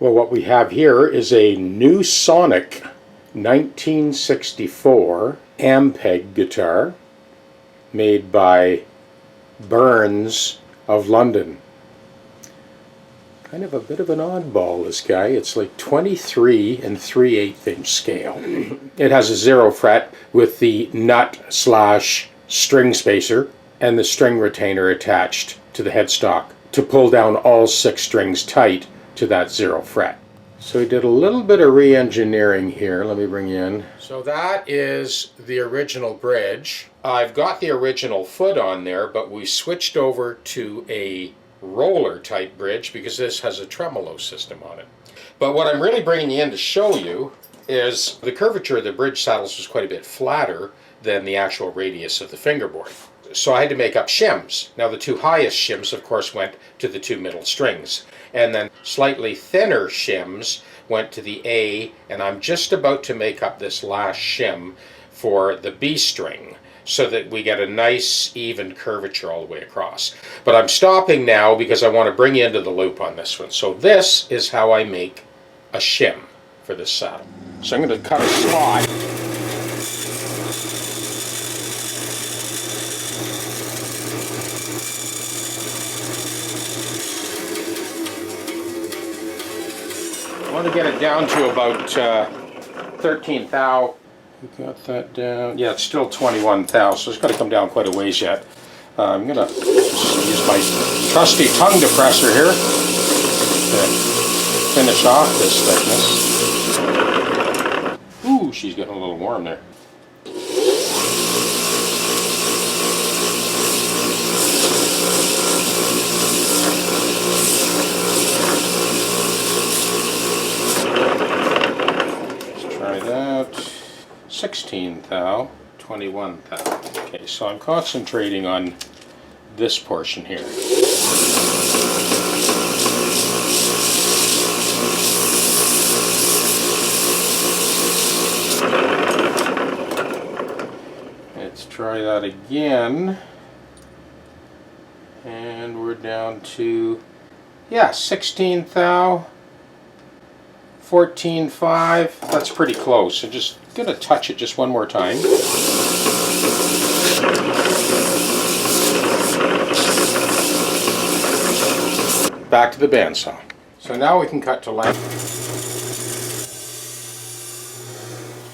Well, what we have here is a new Sonic 1964 Ampeg guitar made by Burns of London. Kind of a bit of an oddball, this guy. It's like 23 and 3/8 inch scale. It has a 0 fret with the nut/string spacer and the string retainer attached to the headstock to pull down all 6 strings tight to that 0 fret. So we did a little bit of re-engineering here. Let me bring you in. So that is the original bridge. I've got the original foot on there, but we switched over to a roller type bridge because this has a tremolo system on it. But what I'm really bringing you in to show you is the curvature of the bridge saddles was quite a bit flatter than the actual radius of the fingerboard. So I had to make up shims. Now the 2 highest shims of course went to the 2 middle strings, and then slightly thinner shims went to the A, and I'm just about to make up this last shim for the B string so that we get a nice even curvature all the way across. But I'm stopping now because I want to bring you into the loop on this one. So this is how I make a shim for this saddle. So I'm going to cut a slot. I want to get it down to about 13 thou. We got that down. Yeah, it's still 21 thou, so it's got to come down quite a ways yet. I'm going to use my trusty tongue depressor here to finish off this thickness. Ooh, she's getting a little warm there. Let's try that. 16 thou, 21 thou. Okay, so I'm concentrating on this portion here. Let's try that again. And we're down to, yeah, 16 thou, 14.5. That's pretty close. I'm just going to touch it just one more time. Back to the bandsaw. So now we can cut to length.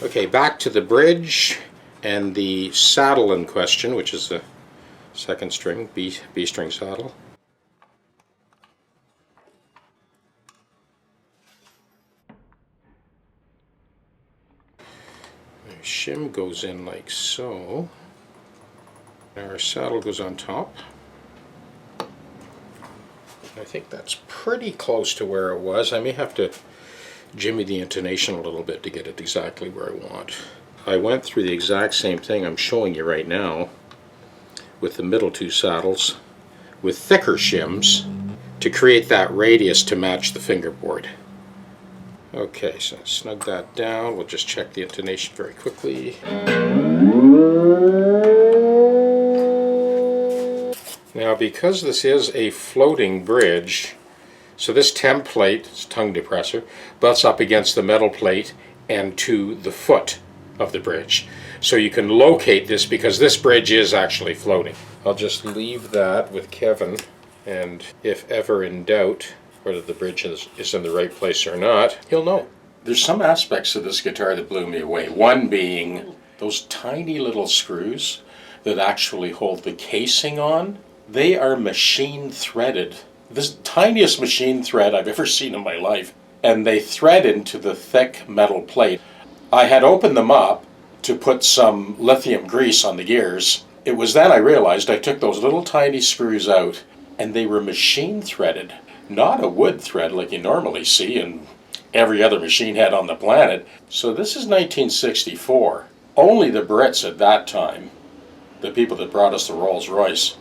Okay, back to the bridge and the saddle in question, which is the second string, B string saddle. Our shim goes in like so. Our saddle goes on top. I think that's pretty close to where it was. I may have to jimmy the intonation a little bit to get it exactly where I want. I went through the exact same thing I'm showing you right now with the middle 2 saddles with thicker shims to create that radius to match the fingerboard. Okay, so snug that down. We'll just check the intonation very quickly. Now, because this is a floating bridge, so this template, this tongue depressor, butts up against the metal plate and to the foot of the bridge. So you can locate this because this bridge is actually floating. I'll just leave that with Kevin, and if ever in doubt whether the bridge is in the right place or not, he'll know. There's some aspects of this guitar that blew me away. One being those tiny little screws that actually hold the casing on. They are machine threaded. This tiniest machine thread I've ever seen in my life. And they thread into the thick metal plate. I had opened them up to put some lithium grease on the gears. It was then I realized I took those little tiny screws out and they were machine threaded. Not a wood thread like you normally see in every other machine head on the planet. So this is 1964. Only the Brits at that time, the people that brought us the Rolls-Royce,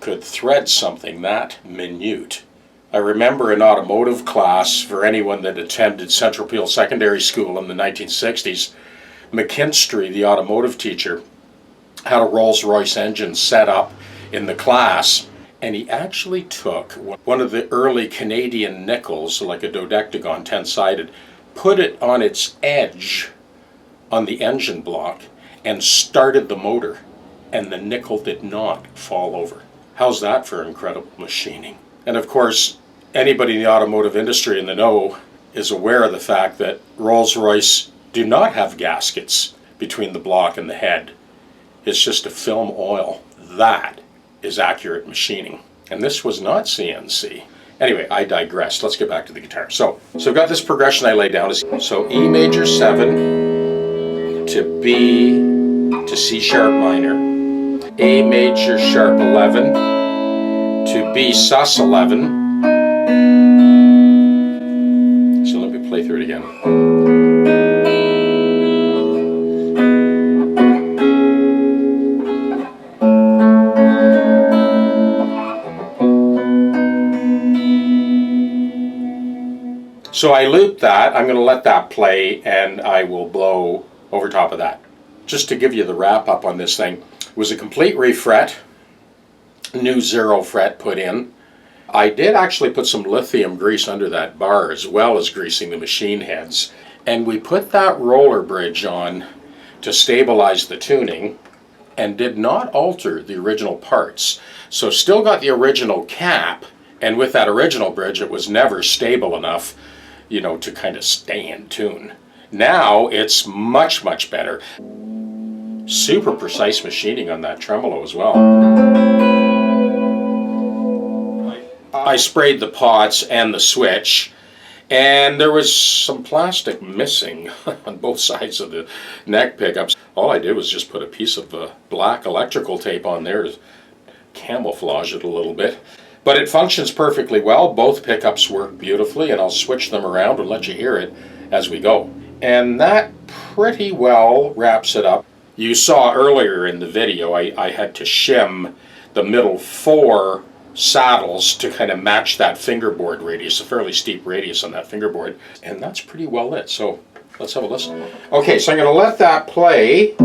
could thread something that minute. I remember in automotive class, for anyone that attended Central Peel Secondary School in the 1960s, McKinstry, the automotive teacher, had a Rolls-Royce engine set up in the class, And he actually took one of the early Canadian nickels, like a dodectagon, 10-sided, put it on its edge on the engine block, and started the motor. And the nickel did not fall over. How's that for incredible machining? And of course, anybody in the automotive industry in the know is aware of the fact that Rolls-Royce do not have gaskets between the block and the head. It's just a film oil. That is accurate machining. And this was not CNC. Anyway, I digress. Let's get back to the guitar. So I've got this progression I laid down. So E major 7 to B to C sharp minor, A major sharp 11 to B sus 11. So let me play through it again. So I looped that. I'm going to let that play, and I will blow over top of that. Just to give you the wrap up on this thing, it was a complete refret, new 0 fret put in. I did actually put some lithium grease under that bar as well as greasing the machine heads. And we put that roller bridge on to stabilize the tuning and did not alter the original parts. So still got the original cap, and with that original bridge it was never stable enough, you know, to kind of stay in tune. Now it's much, much better. Super precise machining on that tremolo as well. I sprayed the pots and the switch, and there was some plastic missing on both sides of the neck pickups. All I did was just put a piece of black electrical tape on there to camouflage it a little bit. But it functions perfectly well. Both pickups work beautifully, and I'll switch them around and let you hear it as we go. And that pretty well wraps it up. You saw earlier in the video I had to shim the middle 4 saddles to kind of match that fingerboard radius, a fairly steep radius on that fingerboard, and that's pretty well lit. So let's have a listen. Okay, so I'm going to let that play.